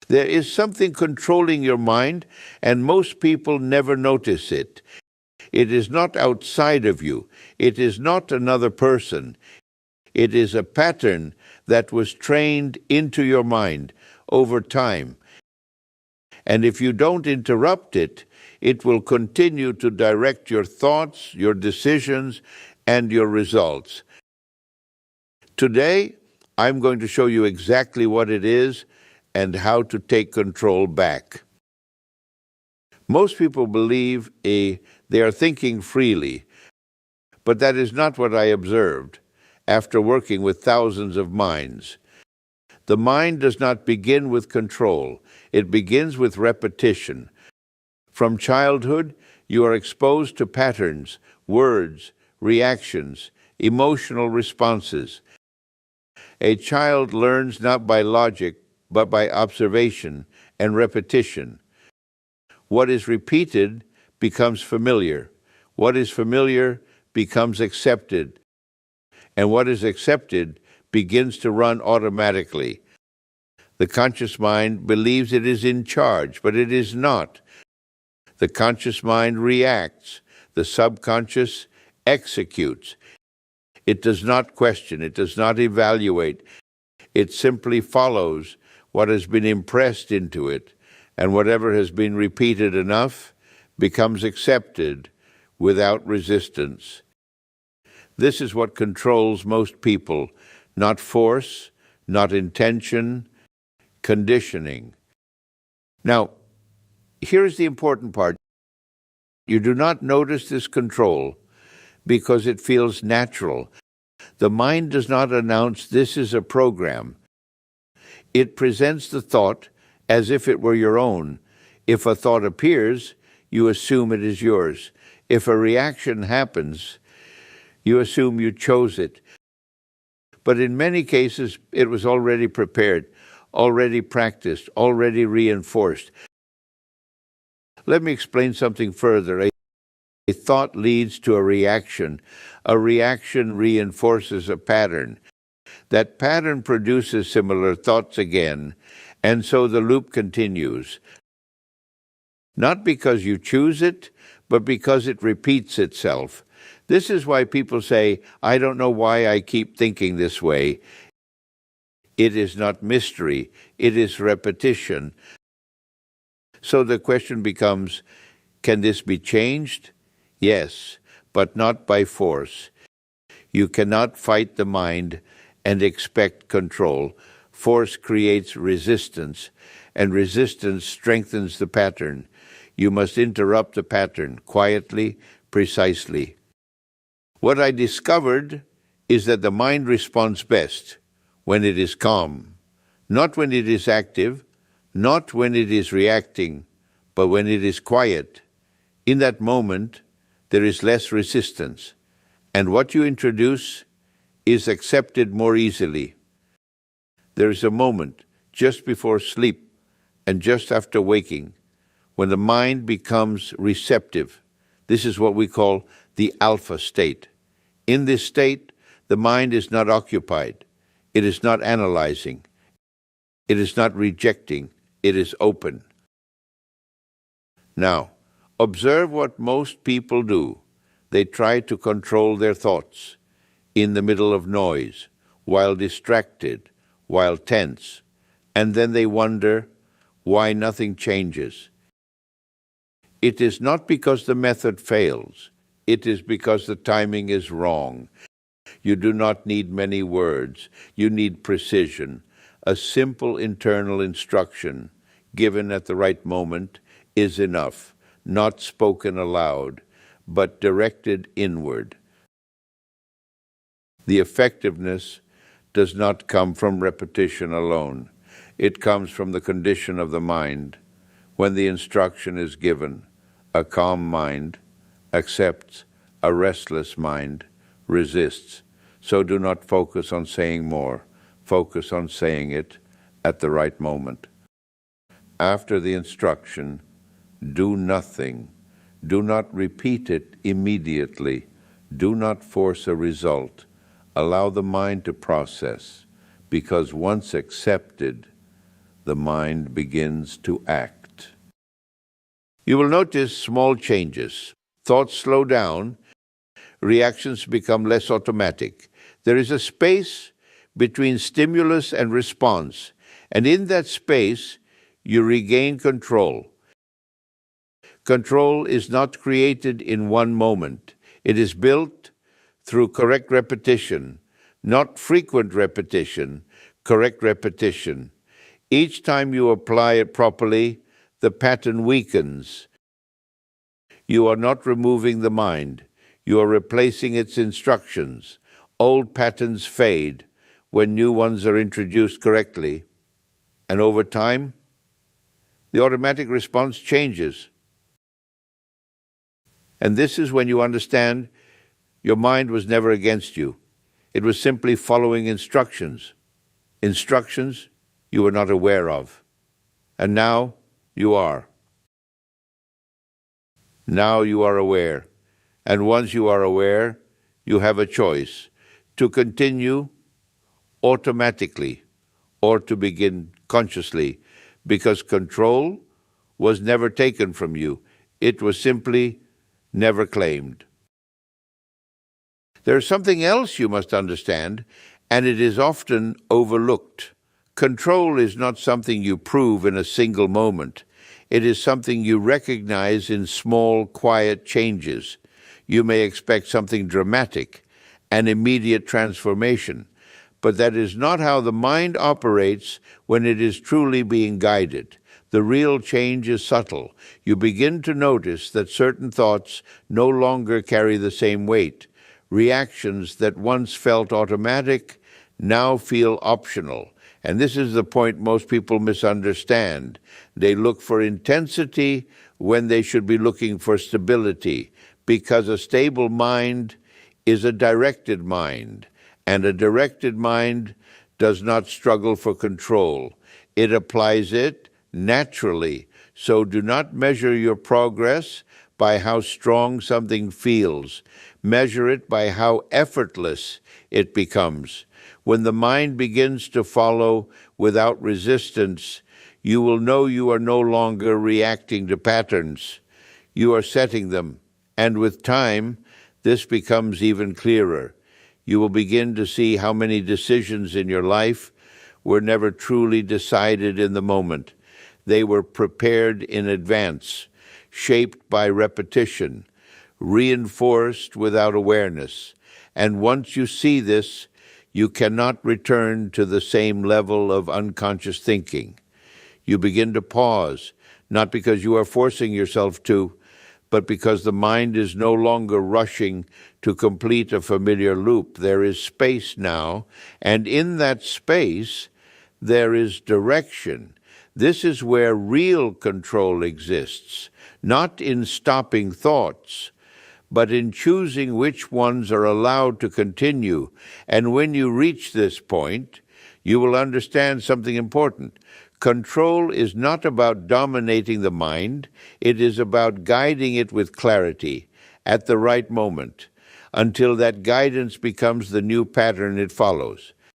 There is something controlling your mind, and most people never notice it. It is not outside of you. It is not another person. It is a pattern that was trained into your mind over time. And if you don't interrupt it, it will continue to direct your thoughts, your decisions, and your results. Today, I'm going to show you exactly what it is and how to take control back. Most people believe they are thinking freely, but that is not what I observed after working with thousands of minds. The mind does not begin with control. It begins with repetition. From childhood, you are exposed to patterns, words, reactions, emotional responses. A child learns not by logic, but by observation and repetition. What is repeated becomes familiar. What is familiar becomes accepted. And what is accepted begins to run automatically. The conscious mind believes it is in charge, but it is not. The conscious mind reacts. The subconscious executes. It does not question. It does not evaluate. It simply follows what has been impressed into it, and whatever has been repeated enough becomes accepted without resistance. This is what controls most people, not force, not intention, conditioning. Now, here's the important part. You do not notice this control because it feels natural. The mind does not announce this is a program. It presents the thought as if it were your own. If a thought appears, you assume it is yours. If a reaction happens, you assume you chose it. But in many cases, it was already prepared, already practiced, already reinforced. Let me explain something further. A thought leads to a reaction. A reaction reinforces a pattern. That pattern produces similar thoughts again, and so the loop continues. Not because you choose it, but because it repeats itself. This is why people say, I don't know why I keep thinking this way. It is not mystery, it is repetition. So the question becomes, can this be changed? Yes, but not by force. You cannot fight the mind and expect control. Force creates resistance, and resistance strengthens the pattern. You must interrupt the pattern quietly, precisely. What I discovered is that the mind responds best when it is calm, not when it is active, not when it is reacting, but when it is quiet. In that moment, there is less resistance, and what you introduce is accepted more easily. There is a moment just before sleep and just after waking when the mind becomes receptive. This is what we call the alpha state. In this state, the mind is not occupied. It is not analyzing. It is not rejecting. It is open. Now, observe what most people do. They try to control their thoughts in the middle of noise, while distracted, while tense, and then they wonder why nothing changes. It is not because the method fails. It is because the timing is wrong. You do not need many words. You need precision. A simple internal instruction given at the right moment is enough, not spoken aloud, but directed inward. The effectiveness does not come from repetition alone. It comes from the condition of the mind. When the instruction is given, a calm mind accepts, a restless mind resists. So do not focus on saying more. Focus on saying it at the right moment. After the instruction, do nothing. Do not repeat it immediately. Do not force a result. Allow the mind to process, because once accepted, the mind begins to act. You will notice small changes. Thoughts slow down, reactions become less automatic. There is a space between stimulus and response, and in that space, you regain control. Control is not created in one moment. It is built through correct repetition, not frequent repetition, correct repetition. Each time you apply it properly, the pattern weakens. You are not removing the mind. You are replacing its instructions. Old patterns fade when new ones are introduced correctly. And over time, the automatic response changes. And this is when you understand your mind was never against you. It was simply following instructions. Instructions you were not aware of. And now you are. Now you are aware. And once you are aware, you have a choice to continue automatically or to begin consciously, because control was never taken from you. It was simply never claimed. There is something else you must understand, and it is often overlooked. Control is not something you prove in a single moment. It is something you recognize in small, quiet changes. You may expect something dramatic, an immediate transformation, but that is not how the mind operates when it is truly being guided. The real change is subtle. You begin to notice that certain thoughts no longer carry the same weight. Reactions that once felt automatic now feel optional. And this is the point most people misunderstand. They look for intensity when they should be looking for stability, because a stable mind is a directed mind, and a directed mind does not struggle for control. It applies it naturally. So do not measure your progress by how strong something feels. Measure it by how effortless it becomes. When the mind begins to follow without resistance, you will know you are no longer reacting to patterns. You are setting them. And with time, this becomes even clearer. You will begin to see how many decisions in your life were never truly decided in the moment. They were prepared in advance, shaped by repetition, reinforced without awareness. And once you see this, you cannot return to the same level of unconscious thinking. You begin to pause, not because you are forcing yourself to, but because the mind is no longer rushing to complete a familiar loop. There is space now, and in that space, there is direction. This is where real control exists, not in stopping thoughts, but in choosing which ones are allowed to continue. And when you reach this point, you will understand something important. Control is not about dominating the mind. It is about guiding it with clarity at the right moment, until that guidance becomes the new pattern it follows.